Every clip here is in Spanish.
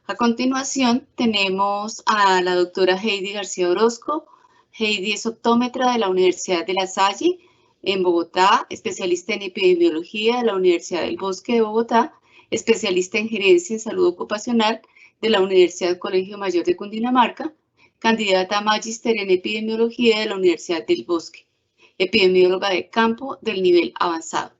A continuación tenemos a la doctora Heidi García Orozco. Heidi es optómetra de la Universidad de La Salle en Bogotá, especialista en epidemiología de la Universidad del Bosque de Bogotá, especialista en gerencia en salud ocupacional de la Universidad Colegio Mayor de Cundinamarca, candidata a magíster en epidemiología de la Universidad del Bosque, epidemióloga de campo del nivel avanzado.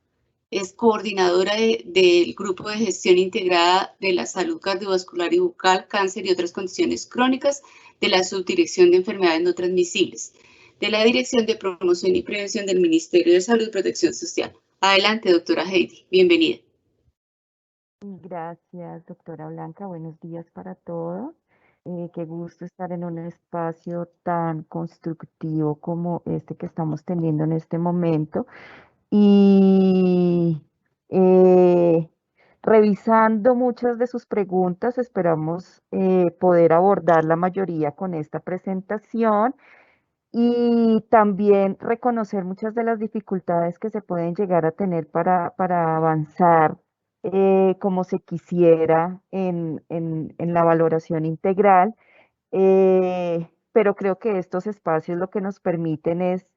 Es coordinadora del Grupo de Gestión Integrada de la Salud Cardiovascular y Bucal, Cáncer y otras condiciones crónicas de la Subdirección de Enfermedades No Transmisibles, de la Dirección de Promoción y Prevención del Ministerio de Salud y Protección Social. Adelante, doctora Heidi. Bienvenida. Gracias, doctora Blanca. Buenos días para todos. Qué gusto estar en un espacio tan constructivo como este que estamos teniendo en este momento. Y eh, revisando muchas de sus preguntas, esperamos poder abordar la mayoría con esta presentación y también reconocer muchas de las dificultades que se pueden llegar a tener para avanzar como se quisiera en la valoración integral. Pero creo que estos espacios lo que nos permiten es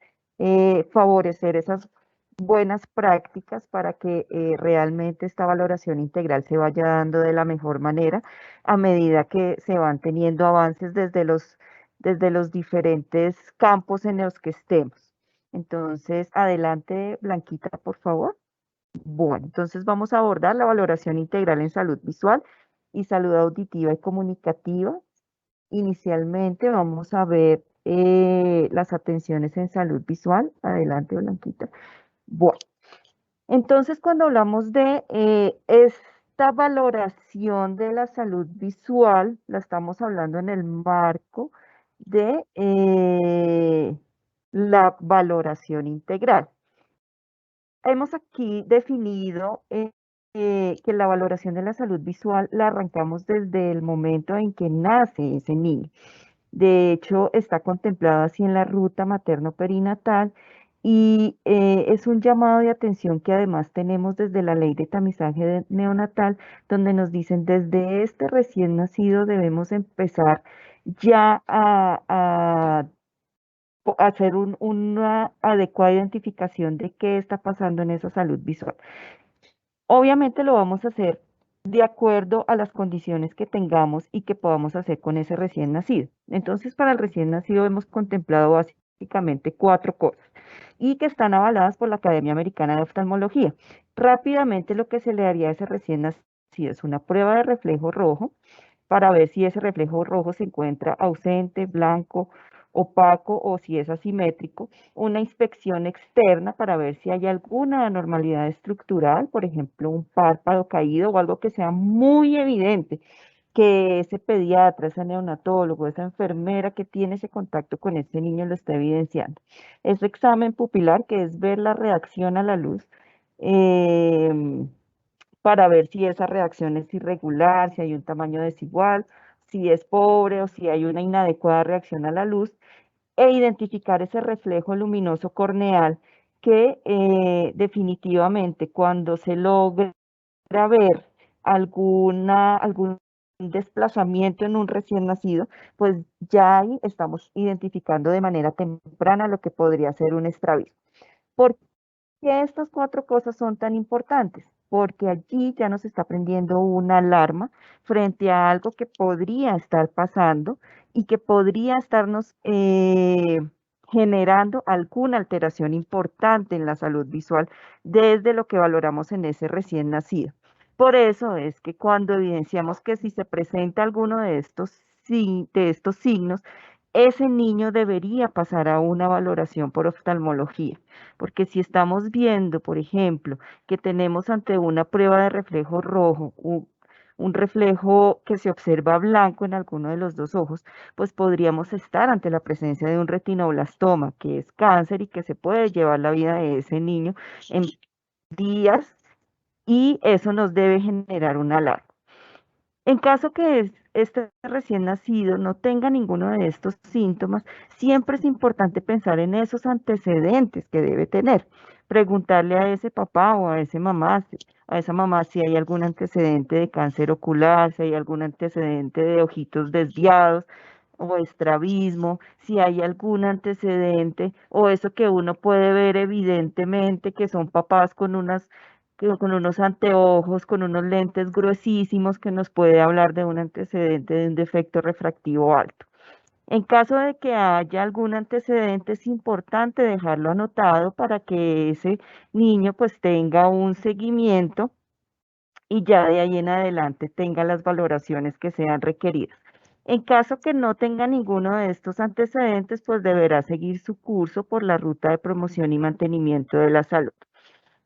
favorecer esas buenas prácticas para que realmente esta valoración integral se vaya dando de la mejor manera a medida que se van teniendo avances desde los diferentes campos en los que estemos. Entonces, adelante, Blanquita, por favor. Bueno, entonces vamos a abordar la valoración integral en salud visual y salud auditiva y comunicativa. Inicialmente vamos a ver las atenciones en salud visual. Adelante, Blanquita. Bueno, entonces cuando hablamos de esta valoración de la salud visual, la estamos hablando en el marco de la valoración integral. Hemos aquí definido que la valoración de la salud visual la arrancamos desde el momento en que nace ese niño. De hecho, está contemplado así en la ruta materno-perinatal y es un llamado de atención que además tenemos desde la ley de neonatal, donde nos dicen desde este recién nacido debemos empezar ya a hacer una adecuada identificación de qué está pasando en esa salud visual. Obviamente lo vamos a hacer de acuerdo a las condiciones que tengamos y que podamos hacer con ese recién nacido. Entonces, para el recién nacido hemos contemplado básicamente 4 cosas y que están avaladas por la Academia Americana de Oftalmología. Rápidamente lo que se le haría a ese recién nacido es una prueba de reflejo rojo para ver si ese reflejo rojo se encuentra ausente, blanco, opaco o si es asimétrico, una inspección externa para ver si hay alguna anormalidad estructural, por ejemplo, un párpado caído o algo que sea muy evidente que ese pediatra, ese neonatólogo, esa enfermera que tiene ese contacto con ese niño lo está evidenciando. Ese examen pupilar, que es ver la reacción a la luz, para ver si esa reacción es irregular, si hay un tamaño desigual, si es pobre o si hay una inadecuada reacción a la luz, e identificar ese reflejo luminoso corneal que definitivamente cuando se logra ver algún desplazamiento en un recién nacido, pues ya ahí estamos identificando de manera temprana lo que podría ser un extravío. ¿Por qué estas 4 cosas son tan importantes? Porque allí ya nos está prendiendo una alarma frente a algo que podría estar pasando y que podría estarnos generando alguna alteración importante en la salud visual desde lo que valoramos en ese recién nacido. Por eso es que cuando evidenciamos que si se presenta alguno de estos signos, ese niño debería pasar a una valoración por oftalmología. Porque si estamos viendo, por ejemplo, que tenemos ante una prueba de reflejo rojo, un reflejo que se observa blanco en alguno de los 2 ojos, pues podríamos estar ante la presencia de un retinoblastoma, que es cáncer y que se puede llevar la vida de ese niño en días, y eso nos debe generar una alarma. En caso que este recién nacido no tenga ninguno de estos síntomas, siempre es importante pensar en esos antecedentes que debe tener. Preguntarle a ese papá o a ese mamá, a esa mamá si hay algún antecedente de cáncer ocular, si hay algún antecedente de ojitos desviados o estrabismo, si hay algún antecedente o eso que uno puede ver evidentemente que son papás con unos anteojos, con unos lentes gruesísimos que nos puede hablar de un antecedente de un defecto refractivo alto. En caso de que haya algún antecedente, es importante dejarlo anotado para que ese niño pues tenga un seguimiento y ya de ahí en adelante tenga las valoraciones que sean requeridas. En caso que no tenga ninguno de estos antecedentes, pues deberá seguir su curso por la ruta de promoción y mantenimiento de la salud.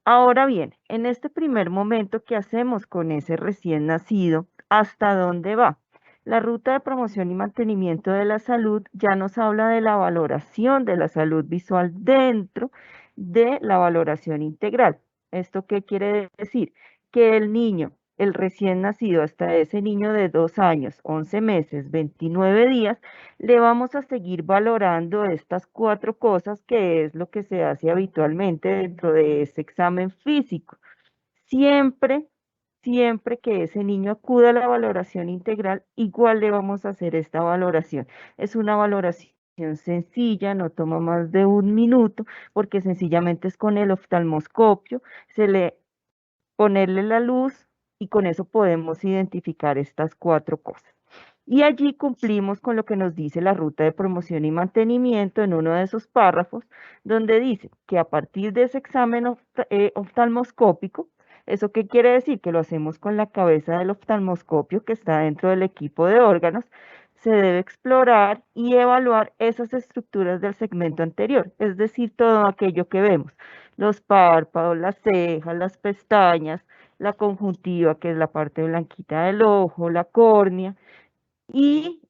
Ahora bien, en este primer momento, ¿qué hacemos con ese recién nacido? ¿Hasta dónde va? La ruta de promoción y mantenimiento de la salud ya nos habla de la valoración de la salud visual dentro de la valoración integral. ¿Esto qué quiere decir? Que el niño, el recién nacido, hasta ese niño de 2 años, 11 meses, 29 días, le vamos a seguir valorando estas 4 cosas que es lo que se hace habitualmente dentro de ese examen físico. Siempre, siempre que ese niño acuda a la valoración integral, igual le vamos a hacer esta valoración. Es una valoración sencilla, no toma más de 1 minuto, porque sencillamente es con el oftalmoscopio, se le ponerle la luz y con eso podemos identificar estas 4 cosas. Y allí cumplimos con lo que nos dice la ruta de promoción y mantenimiento en uno de esos párrafos, donde dice que a partir de ese examen oftalmoscópico, ¿eso qué quiere decir? Que lo hacemos con la cabeza del oftalmoscopio que está dentro del equipo de órganos, se debe explorar y evaluar esas estructuras del segmento anterior, es decir, todo aquello que vemos, los párpados, las cejas, las pestañas, la conjuntiva, que es la parte blanquita del ojo, la córnea, y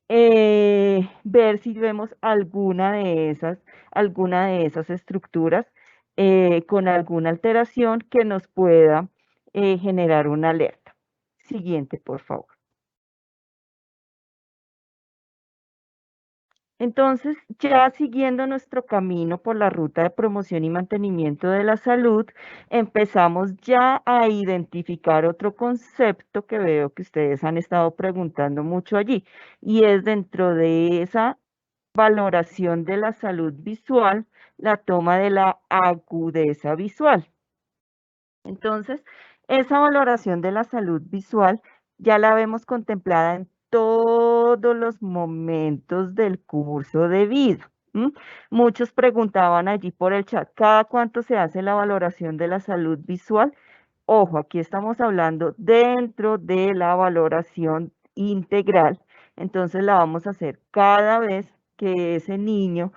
ver si vemos alguna de esas estructuras con alguna alteración que nos pueda generar una alerta. Siguiente, por favor. Entonces, ya siguiendo nuestro camino por la ruta de promoción y mantenimiento de la salud, empezamos ya a identificar otro concepto que veo que ustedes han estado preguntando mucho allí, y es dentro de esa valoración de la salud visual, la toma de la agudeza visual. Entonces, esa valoración de la salud visual ya la vemos contemplada en todos los momentos del curso de vida. Muchos preguntaban allí por el chat, ¿cada cuánto se hace la valoración de la salud visual? Ojo, aquí estamos hablando dentro de la valoración integral. Entonces la vamos a hacer cada vez que ese niño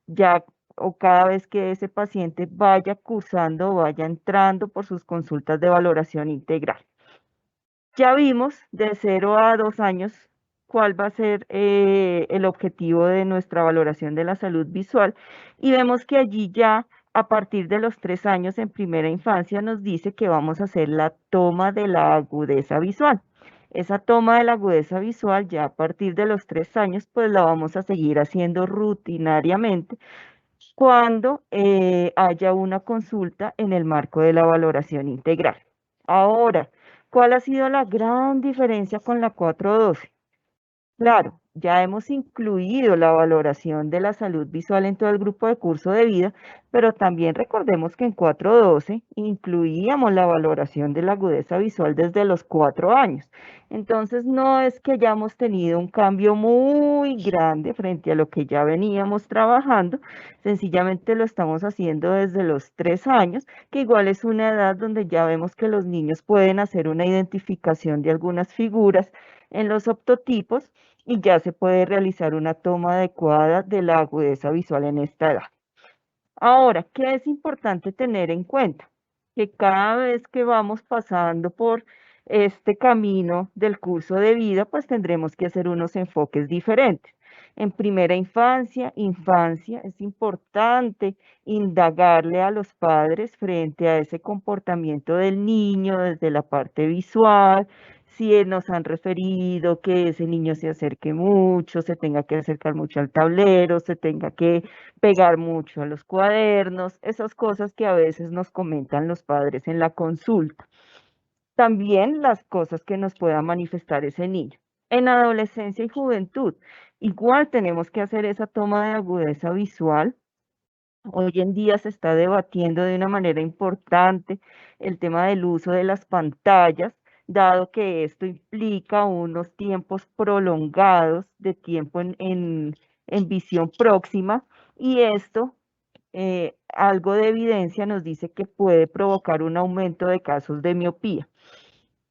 ya o cada vez que ese paciente vaya cursando o vaya entrando por sus consultas de valoración integral. Ya vimos de 0 a 2 años cuál va a ser el objetivo de nuestra valoración de la salud visual y vemos que allí ya a partir de los 3 años en primera infancia nos dice que vamos a hacer la toma de la agudeza visual. Esa toma de la agudeza visual ya a partir de los 3 años pues la vamos a seguir haciendo rutinariamente cuando haya una consulta en el marco de la valoración integral. Ahora, ¿cuál ha sido la gran diferencia con la 412? Claro, ya hemos incluido la valoración de la salud visual en todo el grupo de curso de vida, pero también recordemos que en 412 incluíamos la valoración de la agudeza visual desde los 4 años. Entonces, no es que hayamos tenido un cambio muy grande frente a lo que ya veníamos trabajando, sencillamente lo estamos haciendo desde los 3 años, que igual es una edad donde ya vemos que los niños pueden hacer una identificación de algunas figuras en los optotipos y ya se puede realizar una toma adecuada de la agudeza visual en esta edad. Ahora, ¿qué es importante tener en cuenta? Que cada vez que vamos pasando por este camino del curso de vida, pues tendremos que hacer unos enfoques diferentes. En primera infancia, es importante indagarle a los padres frente a ese comportamiento del niño desde la parte visual, si nos han referido que ese niño se acerque mucho, se tenga que acercar mucho al tablero, se tenga que pegar mucho a los cuadernos, esas cosas que a veces nos comentan los padres en la consulta. También las cosas que nos pueda manifestar ese niño. En adolescencia y juventud, igual tenemos que hacer esa toma de agudeza visual. Hoy en día se está debatiendo de una manera importante el tema del uso de las pantallas, dado que esto implica unos tiempos prolongados de tiempo en visión próxima, y esto, algo de evidencia nos dice que puede provocar un aumento de casos de miopía.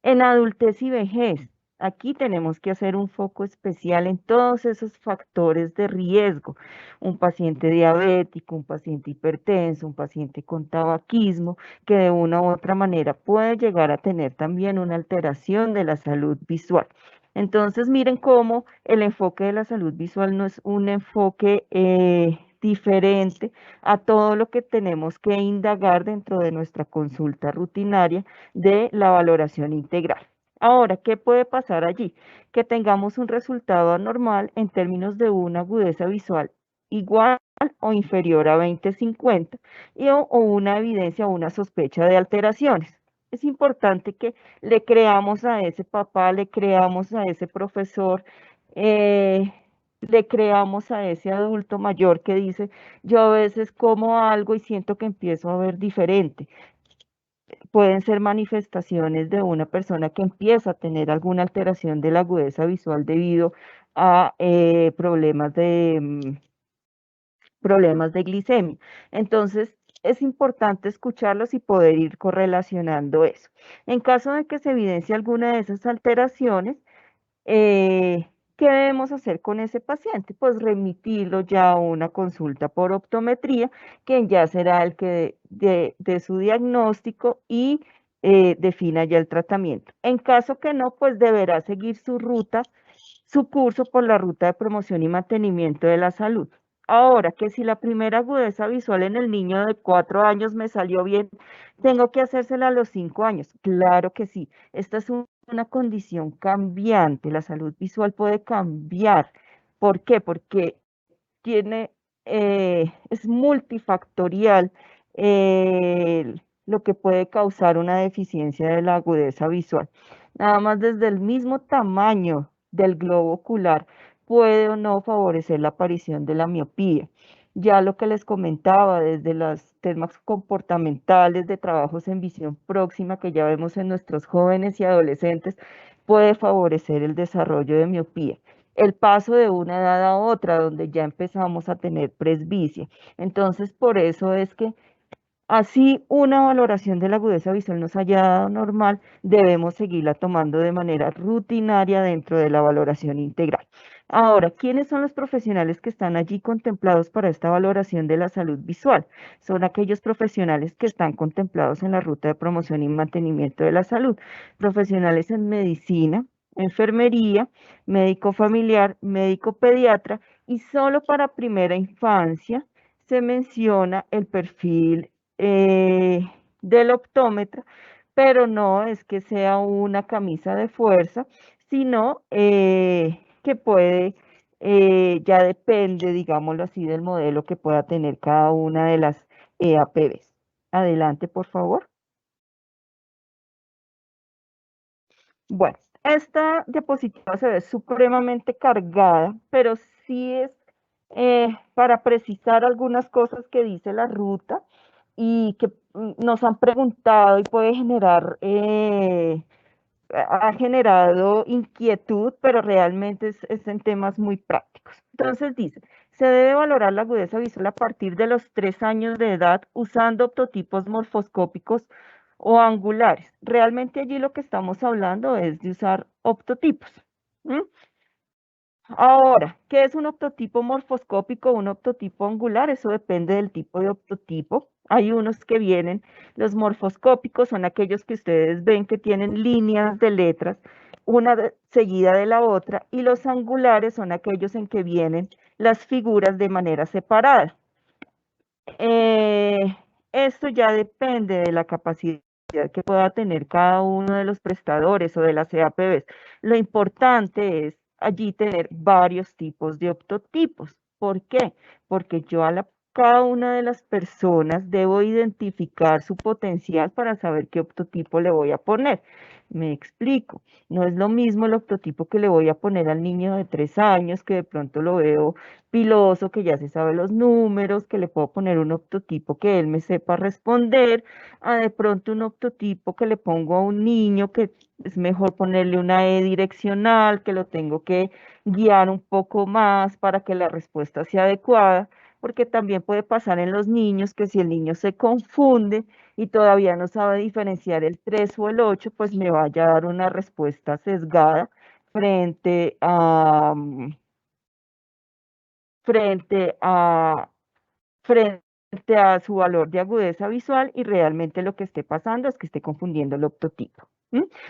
En adultez y vejez, aquí tenemos que hacer un foco especial en todos esos factores de riesgo. Un paciente diabético, un paciente hipertenso, un paciente con tabaquismo, que de una u otra manera puede llegar a tener también una alteración de la salud visual. Entonces, miren cómo el enfoque de la salud visual no es un enfoque diferente a todo lo que tenemos que indagar dentro de nuestra consulta rutinaria de la valoración integral. Ahora, ¿qué puede pasar allí? Que tengamos un resultado anormal en términos de una agudeza visual igual o inferior a 20/50 o una evidencia o una sospecha de alteraciones. Es importante que le creamos a ese papá, le creamos a ese profesor, le creamos a ese adulto mayor que dice, yo a veces como algo y siento que empiezo a ver diferente. Pueden ser manifestaciones de una persona que empieza a tener alguna alteración de la agudeza visual debido a problemas de glicemia. Entonces, es importante escucharlos y poder ir correlacionando eso. En caso de que se evidencie alguna de esas alteraciones, ¿qué debemos hacer con ese paciente? Pues remitirlo ya a una consulta por optometría, quien ya será el que de su diagnóstico y defina ya el tratamiento. En caso que no, pues deberá seguir su ruta, su curso por la ruta de promoción y mantenimiento de la salud. Ahora, que si la primera agudeza visual en el niño de 4 años me salió bien, ¿tengo que hacérsela a los 5 años? Claro que sí. Esta es una condición cambiante. La salud visual puede cambiar. ¿Por qué? Porque tiene, es multifactorial lo que puede causar una deficiencia de la agudeza visual. Nada más desde el mismo tamaño del globo ocular puede o no favorecer la aparición de la miopía. Ya lo que les comentaba, desde los temas comportamentales de trabajos en visión próxima que ya vemos en nuestros jóvenes y adolescentes, puede favorecer el desarrollo de miopía. El paso de una edad a otra, donde ya empezamos a tener presbicia. Entonces, por eso es que así una valoración de la agudeza visual nos haya dado normal, debemos seguirla tomando de manera rutinaria dentro de la valoración integral. Ahora, ¿quiénes son los profesionales que están allí contemplados para esta valoración de la salud visual? Son aquellos profesionales que están contemplados en la ruta de promoción y mantenimiento de la salud, profesionales en medicina, enfermería, médico familiar, médico pediatra, y solo para primera infancia se menciona el perfil del optómetra, pero no es que sea una camisa de fuerza, sino que puede, ya depende, digámoslo así, del modelo que pueda tener cada una de las EAPBs. Adelante, por favor. Bueno, esta diapositiva se ve supremamente cargada, pero sí es para precisar algunas cosas que dice la ruta y que nos han preguntado y puede generar, ha generado inquietud, pero realmente es en temas muy prácticos. Entonces dice, se debe valorar la agudeza visual a partir de los 3 años de edad usando optotipos morfoscópicos o angulares. Realmente allí lo que estamos hablando es de usar optotipos. Ahora, ¿qué es un optotipo morfoscópico o un optotipo angular? Eso depende del tipo de optotipo. Hay unos que vienen, los morfoscópicos son aquellos que ustedes ven que tienen líneas de letras, una seguida de la otra, y los angulares son aquellos en que vienen las figuras de manera separada. Esto ya depende de la capacidad que pueda tener cada uno de los prestadores o de las EAPBs. Lo importante es allí tener varios tipos de optotipos. ¿Por qué? Porque yo cada una de las personas debo identificar su potencial para saber qué optotipo le voy a poner. Me explico. No es lo mismo el optotipo que le voy a poner al niño de 3 años, que de pronto lo veo piloso, que ya se sabe los números, que le puedo poner un optotipo que él me sepa responder, a de pronto un optotipo que le pongo a un niño que es mejor ponerle una E direccional, que lo tengo que guiar un poco más para que la respuesta sea adecuada, porque también puede pasar en los niños que si el niño se confunde y todavía no sabe diferenciar el 3 o el 8, pues me vaya a dar una respuesta sesgada frente a, frente a, frente a su valor de agudeza visual, y realmente lo que esté pasando es que esté confundiendo el optotipo.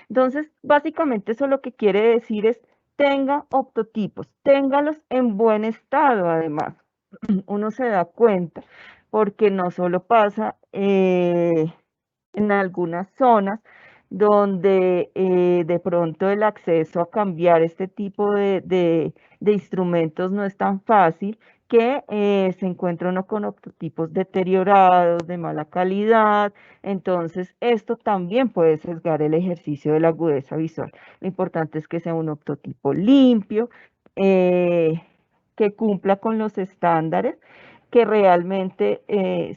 Entonces, básicamente eso lo que quiere decir es tenga optotipos, téngalos en buen estado además. Uno se da cuenta porque no solo pasa en algunas zonas donde de pronto el acceso a cambiar este tipo de instrumentos no es tan fácil, que se encuentra uno con optotipos deteriorados, de mala calidad. Entonces esto también puede sesgar el ejercicio de la agudeza visual. Lo importante es que sea un optotipo limpio, que cumpla con los estándares, que realmente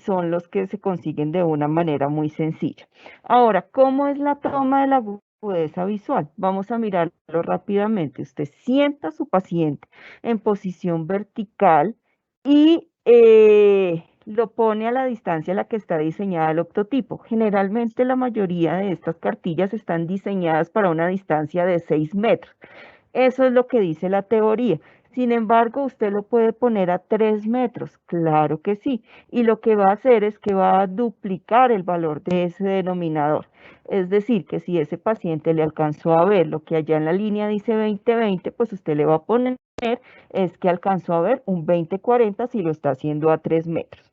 son los que se consiguen de una manera muy sencilla. Ahora, ¿cómo es la toma de la agudeza visual? Vamos a mirarlo rápidamente. Usted sienta a su paciente en posición vertical y lo pone a la distancia a la que está diseñada el optotipo. Generalmente la mayoría de estas cartillas están diseñadas para una distancia de 6 metros. Eso es lo que dice la teoría. Sin embargo, usted lo puede poner a 3 metros, claro que sí. Y lo que va a hacer es que va a duplicar el valor de ese denominador. Es decir, que si ese paciente le alcanzó a ver lo que allá en la línea dice 20-20, pues usted le va a poner es que alcanzó a ver un 20-40 si lo está haciendo a 3 metros.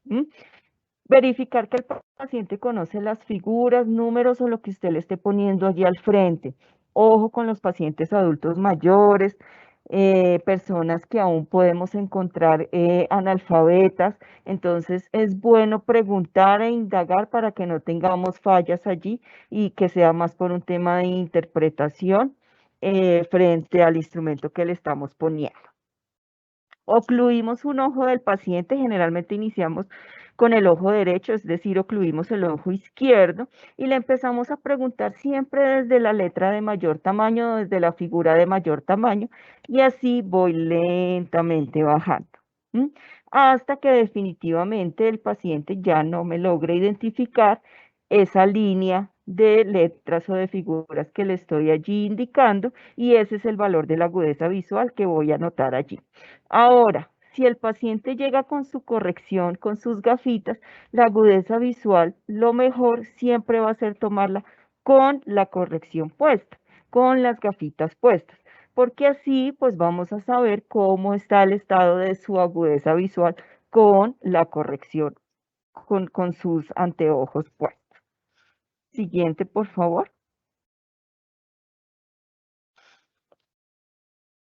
Verificar que el paciente conoce las figuras, números o lo que usted le esté poniendo allí al frente. Ojo con los pacientes adultos mayores, personas que aún podemos encontrar analfabetas. Entonces es bueno preguntar e indagar para que no tengamos fallas allí y que sea más por un tema de interpretación frente al instrumento que le estamos poniendo. Ocluimos un ojo del paciente, generalmente iniciamos con el ojo derecho, es decir, ocluimos el ojo izquierdo y le empezamos a preguntar siempre desde la letra de mayor tamaño, desde la figura de mayor tamaño, y así voy lentamente bajando, hasta que definitivamente el paciente ya no me logra identificar esa línea de letras o de figuras que le estoy allí indicando, y ese es el valor de la agudeza visual que voy a anotar allí. Ahora, si el paciente llega con su corrección, con sus gafitas, la agudeza visual, lo mejor siempre va a ser tomarla con la corrección puesta, con las gafitas puestas, porque así pues vamos a saber cómo está el estado de su agudeza visual con la corrección, con sus anteojos puestos. Siguiente, por favor.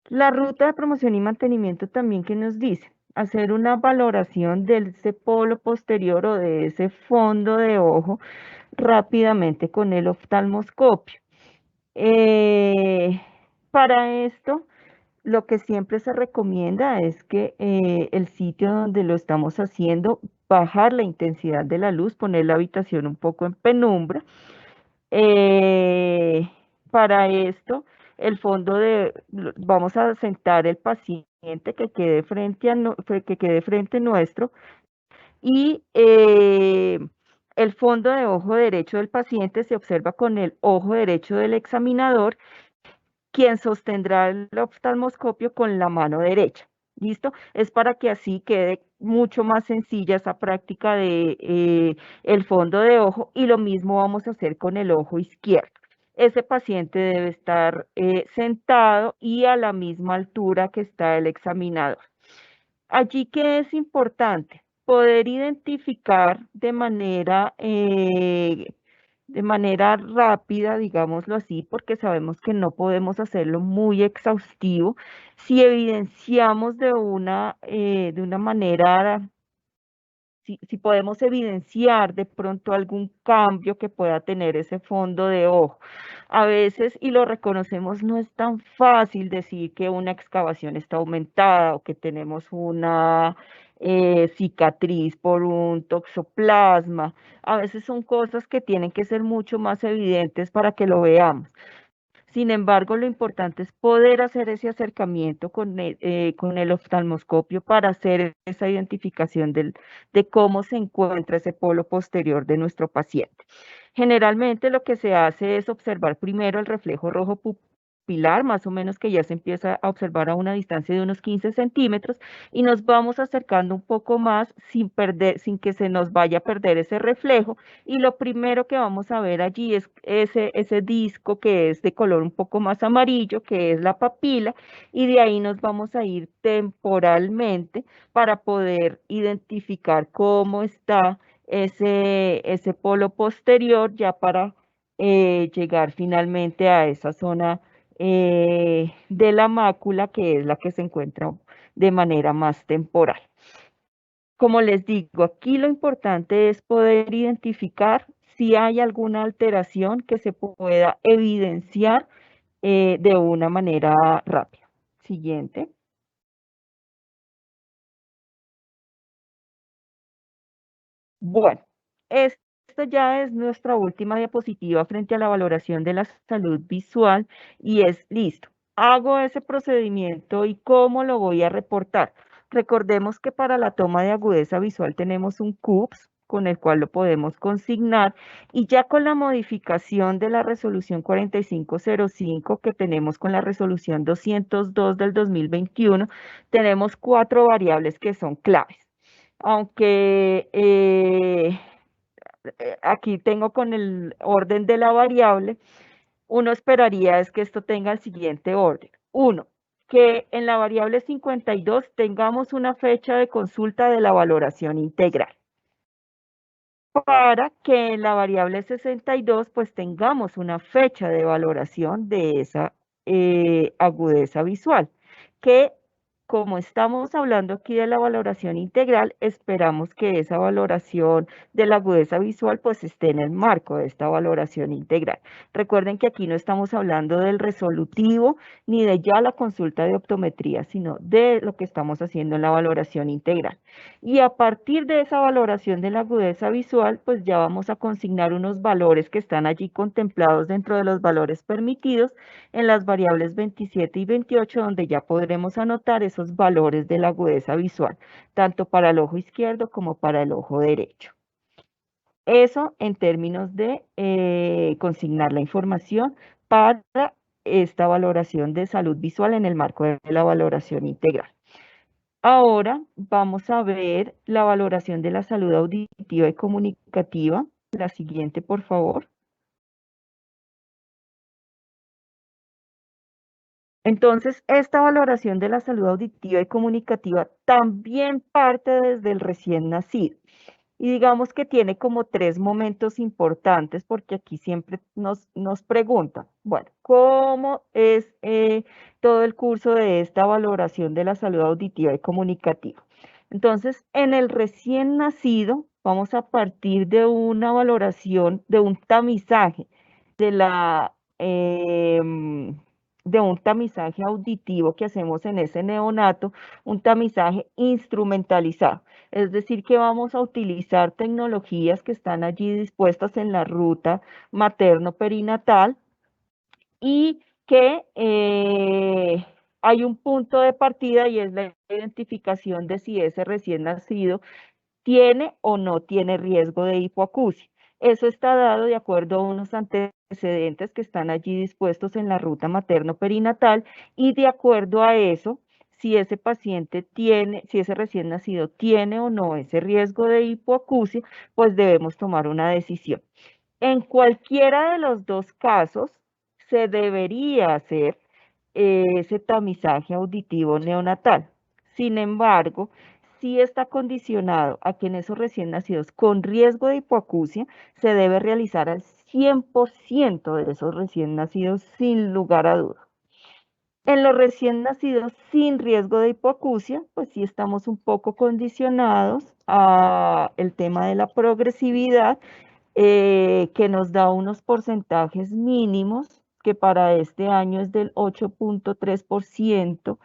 La ruta de promoción y mantenimiento también que nos dice hacer una valoración de ese polo posterior o de ese fondo de ojo rápidamente con el oftalmoscopio. Para esto, lo que siempre se recomienda es que el sitio donde lo estamos haciendo, bajar la intensidad de la luz, poner la habitación un poco en penumbra. Para esto, el fondo vamos a sentar el paciente que quede frente que quede frente nuestro, y el fondo de ojo derecho del paciente se observa con el ojo derecho del examinador, quien sostendrá el oftalmoscopio con la mano derecha. ¿Listo? Es para que así quede mucho más sencilla esa práctica de el fondo de ojo, y lo mismo vamos a hacer con el ojo izquierdo. Ese paciente debe estar sentado y a la misma altura que está el examinador. Allí que es importante poder identificar de manera de manera rápida, digámoslo así, porque sabemos que no podemos hacerlo muy exhaustivo, si evidenciamos de una manera, si podemos evidenciar de pronto algún cambio que pueda tener ese fondo de ojo. A veces, y lo reconocemos, no es tan fácil decir que una excavación está aumentada o que tenemos una cicatriz por un toxoplasma. A veces son cosas que tienen que ser mucho más evidentes para que lo veamos. Sin embargo, lo importante es poder hacer ese acercamiento con el oftalmoscopio para hacer esa identificación de cómo se encuentra ese polo posterior de nuestro paciente. Generalmente lo que se hace es observar primero el reflejo rojo pupilar, más o menos que ya se empieza a observar a una distancia de unos 15 centímetros, y nos vamos acercando un poco más sin que se nos vaya a perder ese reflejo, y lo primero que vamos a ver allí es ese disco que es de color un poco más amarillo, que es la papila, y de ahí nos vamos a ir temporalmente para poder identificar cómo está ese polo posterior ya para llegar finalmente a esa zona de la mácula, que es la que se encuentra de manera más temporal. Como les digo, aquí lo importante es poder identificar si hay alguna alteración que se pueda evidenciar de una manera rápida. Siguiente. Bueno, esta ya es nuestra última diapositiva frente a la valoración de la salud visual y es listo. Hago ese procedimiento y cómo lo voy a reportar. Recordemos que para la toma de agudeza visual tenemos un CUPS con el cual lo podemos consignar y ya con la modificación de la resolución 4505 que tenemos con la resolución 202 del 2021, tenemos 4 variables que son claves. Aunque aquí tengo con el orden de la variable, uno esperaría es que esto tenga el siguiente orden. Uno, que en la variable 52 tengamos una fecha de consulta de la valoración integral, para que en la variable 62 pues tengamos una fecha de valoración de esa agudeza visual, que como estamos hablando aquí de la valoración integral, esperamos que esa valoración de la agudeza visual pues esté en el marco de esta valoración integral. Recuerden que aquí no estamos hablando del resolutivo ni de ya la consulta de optometría, sino de lo que estamos haciendo en la valoración integral. Y a partir de esa valoración de la agudeza visual, pues ya vamos a consignar unos valores que están allí contemplados dentro de los valores permitidos en las variables 27 y 28, donde ya podremos anotar esos valores de la agudeza visual, tanto para el ojo izquierdo como para el ojo derecho. Eso en términos de consignar la información para esta valoración de salud visual en el marco de la valoración integral. Ahora vamos a ver la valoración de la salud auditiva y comunicativa. La siguiente, por favor. Entonces, esta valoración de la salud auditiva y comunicativa también parte desde el recién nacido. Y digamos que tiene como 3 momentos importantes porque aquí siempre nos preguntan, bueno, ¿cómo es todo el curso de esta valoración de la salud auditiva y comunicativa? Entonces, en el recién nacido, vamos a partir de una valoración, de un tamizaje de la... de un tamizaje auditivo que hacemos en ese neonato, un tamizaje instrumentalizado. Es decir, que vamos a utilizar tecnologías que están allí dispuestas en la ruta materno-perinatal y que hay un punto de partida y es la identificación de si ese recién nacido tiene o no tiene riesgo de hipoacusia. Eso está dado de acuerdo a unos antecedentes que están allí dispuestos en la ruta materno-perinatal y de acuerdo a eso, si ese paciente tiene, si ese recién nacido tiene o no ese riesgo de hipoacusia, pues debemos tomar una decisión. En cualquiera de los dos casos, se debería hacer ese tamizaje auditivo neonatal. Sin embargo, sí está condicionado a que en esos recién nacidos con riesgo de hipoacusia se debe realizar al 100% de esos recién nacidos sin lugar a dudas. En los recién nacidos sin riesgo de hipoacusia, pues sí estamos un poco condicionados a el tema de la progresividad, que nos da unos porcentajes mínimos, que para este año es del 8.3%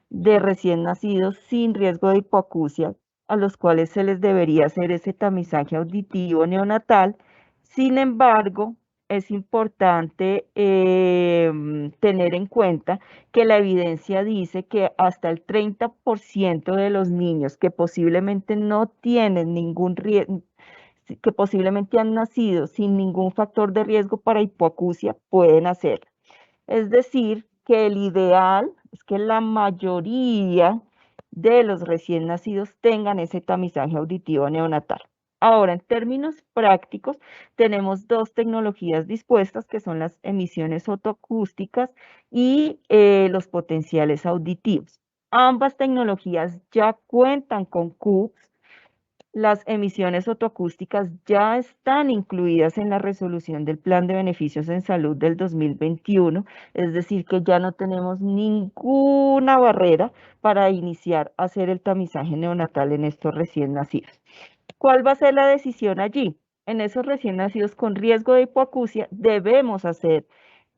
de recién nacidos sin riesgo de hipoacusia, a los cuales se les debería hacer ese tamizaje auditivo neonatal. Sin embargo, es importante tener en cuenta que la evidencia dice que hasta el 30% de los niños que posiblemente no tienen ningún riesgo, que posiblemente han nacido sin ningún factor de riesgo para hipoacusia, pueden hacerlo. Es decir, que el ideal es que la mayoría de los recién nacidos tengan ese tamizaje auditivo neonatal. Ahora, en términos prácticos, tenemos dos tecnologías dispuestas, que son las emisiones otoacústicas y los potenciales auditivos. Ambas tecnologías ya cuentan con CUPS. Las emisiones otoacústicas ya están incluidas en la resolución del Plan de Beneficios en Salud del 2021, es decir, que ya no tenemos ninguna barrera para iniciar a hacer el tamizaje neonatal en estos recién nacidos. ¿Cuál va a ser la decisión allí? En esos recién nacidos con riesgo de hipoacusia debemos hacer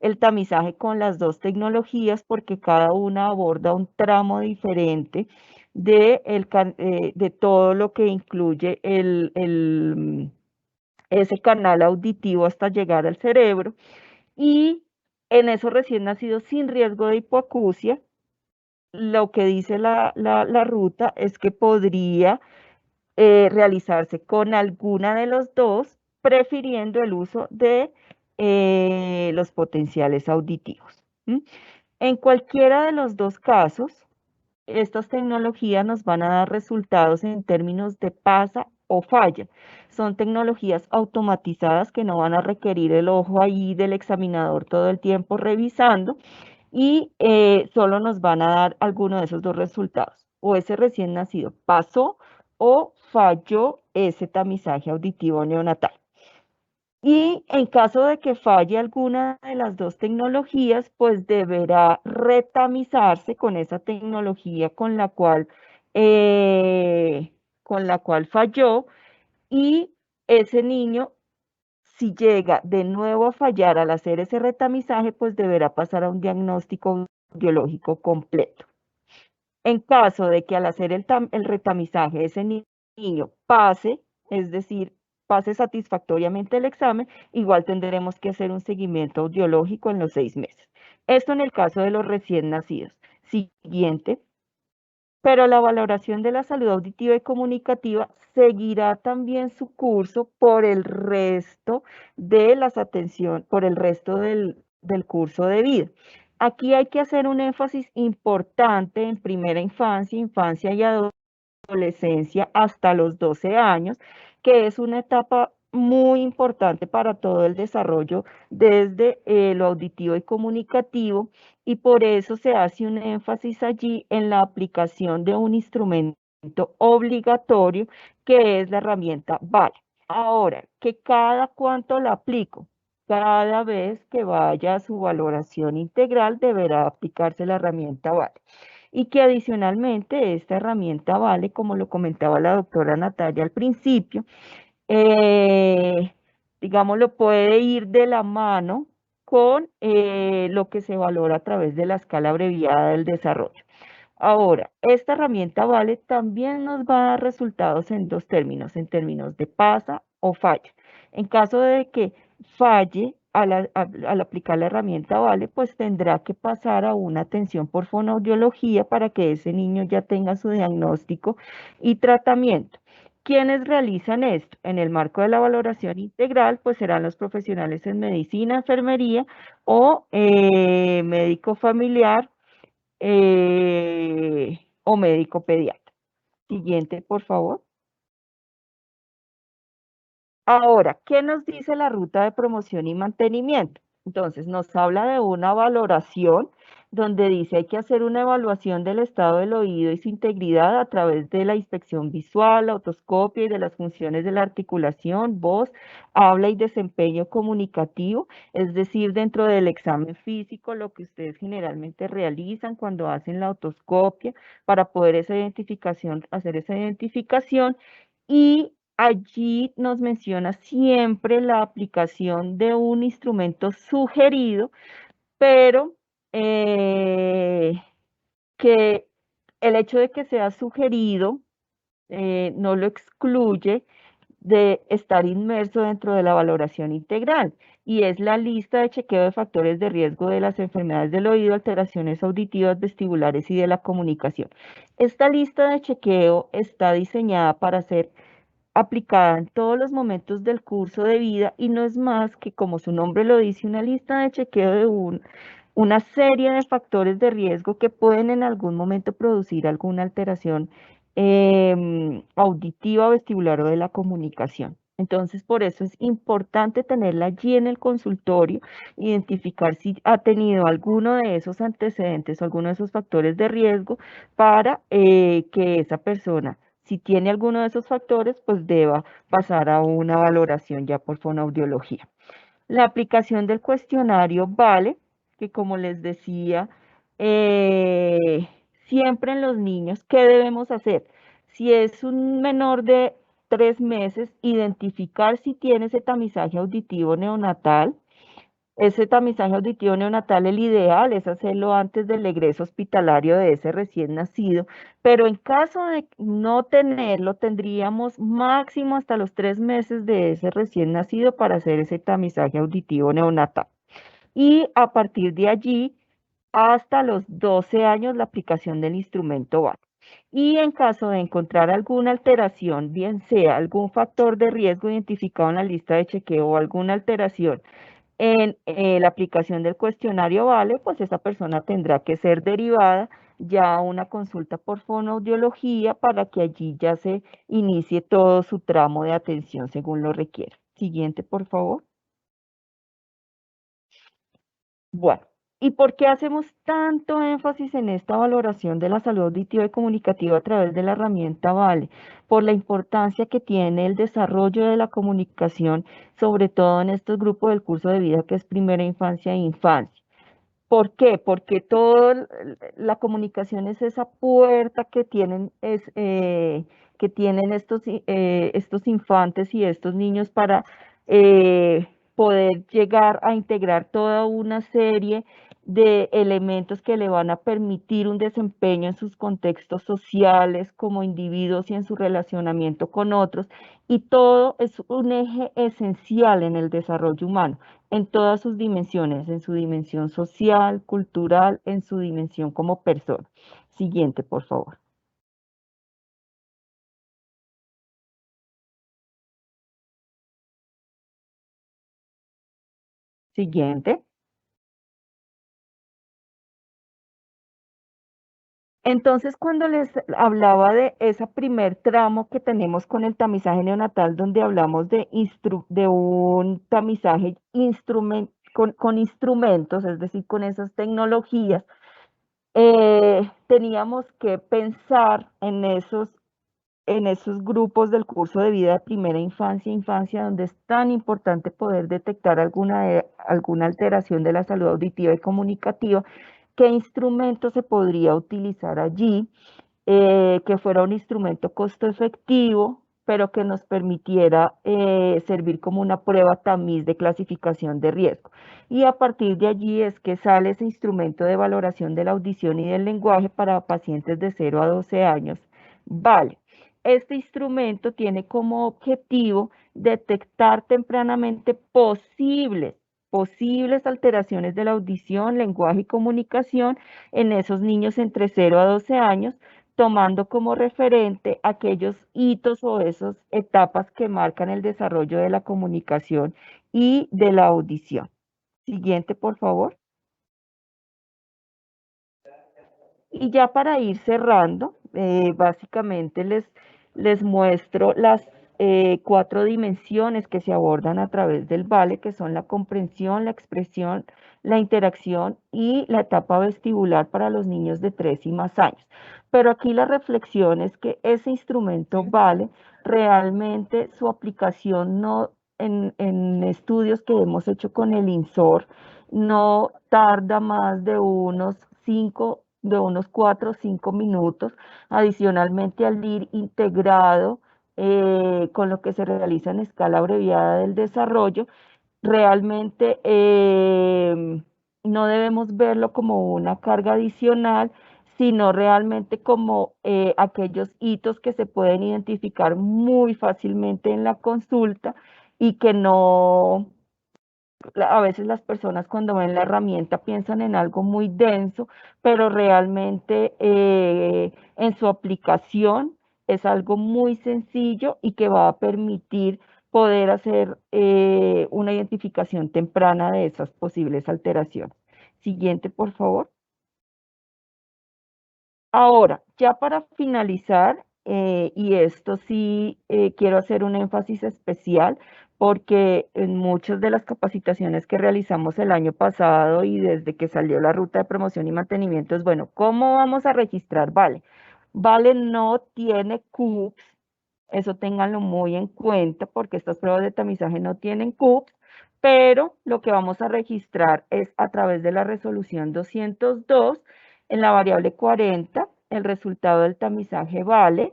el tamizaje con las dos tecnologías, porque cada una aborda un tramo diferente de todo lo que incluye ese canal auditivo hasta llegar al cerebro. Y en esos recién nacidos sin riesgo de hipoacusia, lo que dice la ruta es que podría realizarse con alguna de los dos, prefiriendo el uso de los potenciales auditivos. En cualquiera de los dos casos, estas tecnologías nos van a dar resultados en términos de pasa o falla. Son tecnologías automatizadas que no van a requerir el ojo ahí del examinador todo el tiempo revisando, y solo nos van a dar alguno de esos dos resultados. O ese recién nacido pasó o falló ese tamizaje auditivo neonatal. Y en caso de que falle alguna de las dos tecnologías, pues deberá retamizarse con esa tecnología con la cual falló, y ese niño, si llega de nuevo a fallar al hacer ese retamizaje, pues deberá pasar a un diagnóstico biológico completo. En caso de que al hacer el retamizaje ese niño pase, es decir, pase satisfactoriamente el examen, igual tendremos que hacer un seguimiento audiológico en los 6 meses. Esto en el caso de los recién nacidos. Siguiente. Pero la valoración de la salud auditiva y comunicativa seguirá también su curso por el resto de por el resto del curso de vida. Aquí hay que hacer un énfasis importante en primera infancia, infancia y adolescencia hasta los 12 años, que es una etapa muy importante para todo el desarrollo desde lo auditivo y comunicativo, y por eso se hace un énfasis allí en la aplicación de un instrumento obligatorio, que es la herramienta VALE. Ahora, ¿que cada cuánto la aplico? Cada vez que vaya a su valoración integral deberá aplicarse la herramienta VALE. Y que adicionalmente esta herramienta VALE, como lo comentaba la doctora Natalia al principio, digamos, lo puede ir de la mano con lo que se valora a través de la escala abreviada del desarrollo. Ahora, esta herramienta VALE también nos va a dar resultados en dos términos, en términos de pasa o falla. En caso de que falle al aplicar la herramienta VALE, pues tendrá que pasar a una atención por fonoaudiología para que ese niño ya tenga su diagnóstico y tratamiento. ¿Quiénes realizan esto? En el marco de la valoración integral, pues serán los profesionales en medicina, enfermería o médico familiar o médico pediatra. Siguiente, por favor. Ahora, ¿qué nos dice la ruta de promoción y mantenimiento? Entonces, nos habla de una valoración donde dice hay que hacer una evaluación del estado del oído y su integridad a través de la inspección visual, la otoscopia y de las funciones de la articulación, voz, habla y desempeño comunicativo, es decir, dentro del examen físico, lo que ustedes generalmente realizan cuando hacen la otoscopia para poder esa identificación, hacer esa identificación. Y allí nos menciona siempre la aplicación de un instrumento sugerido, pero que el hecho de que sea sugerido no lo excluye de estar inmerso dentro de la valoración integral, y es la lista de chequeo de factores de riesgo de las enfermedades del oído, alteraciones auditivas, vestibulares y de la comunicación. Esta lista de chequeo está diseñada para ser aplicada en todos los momentos del curso de vida y no es más que, como su nombre lo dice, una lista de chequeo de una serie de factores de riesgo que pueden en algún momento producir alguna alteración auditiva, vestibular o de la comunicación. Entonces, por eso es importante tenerla allí en el consultorio, identificar si ha tenido alguno de esos antecedentes o alguno de esos factores de riesgo para que esa persona, si tiene alguno de esos factores, pues deba pasar a una valoración ya por fonoaudiología. La aplicación del cuestionario vale, que como les decía, siempre en los niños, ¿qué debemos hacer? Si es un menor de 3 meses, identificar si tiene ese tamizaje auditivo neonatal. Ese tamizaje auditivo neonatal, el ideal es hacerlo antes del egreso hospitalario de ese recién nacido, pero en caso de no tenerlo, tendríamos máximo hasta los 3 meses de ese recién nacido para hacer ese tamizaje auditivo neonatal. Y a partir de allí, hasta los 12 años, la aplicación del instrumento va. Y en caso de encontrar alguna alteración, bien sea algún factor de riesgo identificado en la lista de chequeo o alguna alteración en la aplicación del cuestionario vale, pues esa persona tendrá que ser derivada ya a una consulta por fonoaudiología para que allí ya se inicie todo su tramo de atención según lo requiera. Siguiente, por favor. Bueno, ¿y por qué hacemos tanto énfasis en esta valoración de la salud auditiva y comunicativa a través de la herramienta VALE? Por la importancia que tiene el desarrollo de la comunicación, sobre todo en estos grupos del curso de vida que es primera infancia e infancia. ¿Por qué? Porque toda la comunicación es esa puerta que tienen, que tienen estos infantes y estos niños para poder llegar a integrar toda una serie de elementos que le van a permitir un desempeño en sus contextos sociales como individuos y en su relacionamiento con otros. Y todo es un eje esencial en el desarrollo humano en todas sus dimensiones, en su dimensión social, cultural, en su dimensión como persona. Siguiente, por favor. Siguiente. Entonces, cuando les hablaba de ese primer tramo que tenemos con el tamizaje neonatal, donde hablamos de un tamizaje con instrumentos, es decir, con esas tecnologías, teníamos que pensar en esos grupos del curso de vida de primera infancia e infancia, donde es tan importante poder detectar alguna alteración de la salud auditiva y comunicativa, qué instrumento se podría utilizar allí, que fuera un instrumento costo efectivo, pero que nos permitiera servir como una prueba tamiz de clasificación de riesgo. Y a partir de allí es que sale ese instrumento de valoración de la audición y del lenguaje para pacientes de 0 a 12 años. Vale. Este instrumento tiene como objetivo detectar tempranamente posibles alteraciones de la audición, lenguaje y comunicación en esos niños entre 0 a 12 años, tomando como referente aquellos hitos o esas etapas que marcan el desarrollo de la comunicación y de la audición. Siguiente, por favor. Y ya para ir cerrando, básicamente les muestro 4 dimensiones que se abordan a través del VALE, que son la comprensión, la expresión, la interacción y la etapa vestibular para los niños de 3 y más años. Pero aquí la reflexión es que ese instrumento VALE, realmente su aplicación no, en estudios que hemos hecho con el INSOR, no tarda más de unos 4 o 5 minutos. Adicionalmente, al ir integrado con lo que se realiza en escala abreviada del desarrollo, realmente no debemos verlo como una carga adicional, sino realmente como aquellos hitos que se pueden identificar muy fácilmente en la consulta y que no, a veces las personas cuando ven la herramienta piensan en algo muy denso, pero realmente en su aplicación es algo muy sencillo y que va a permitir poder hacer una identificación temprana de esas posibles alteraciones. Siguiente, por favor. Ahora, ya para finalizar, y esto sí quiero hacer un énfasis especial porque en muchas de las capacitaciones que realizamos el año pasado y desde que salió la ruta de promoción y mantenimiento es, bueno, ¿cómo vamos a registrar Vale? Vale no tiene CUPS, eso ténganlo muy en cuenta porque estas pruebas de tamizaje no tienen CUPS, pero lo que vamos a registrar es a través de la resolución 202 en la variable 40, el resultado del tamizaje vale.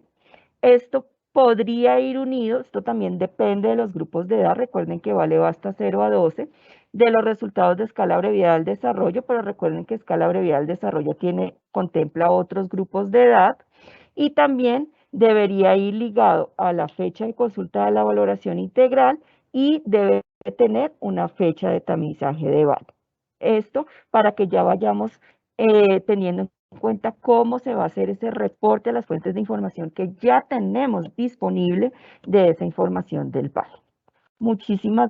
Esto podría ir unido, esto también depende de los grupos de edad, recuerden que vale va hasta 0 a 12, de los resultados de escala abreviada del desarrollo, pero recuerden que escala abreviada del desarrollo contempla otros grupos de edad, y también debería ir ligado a la fecha de consulta de la valoración integral y debe tener una fecha de tamizaje de vale. Esto para que ya vayamos teniendo en cuenta cómo se va a hacer ese reporte a las fuentes de información que ya tenemos disponible de esa información del VALE. Muchísimas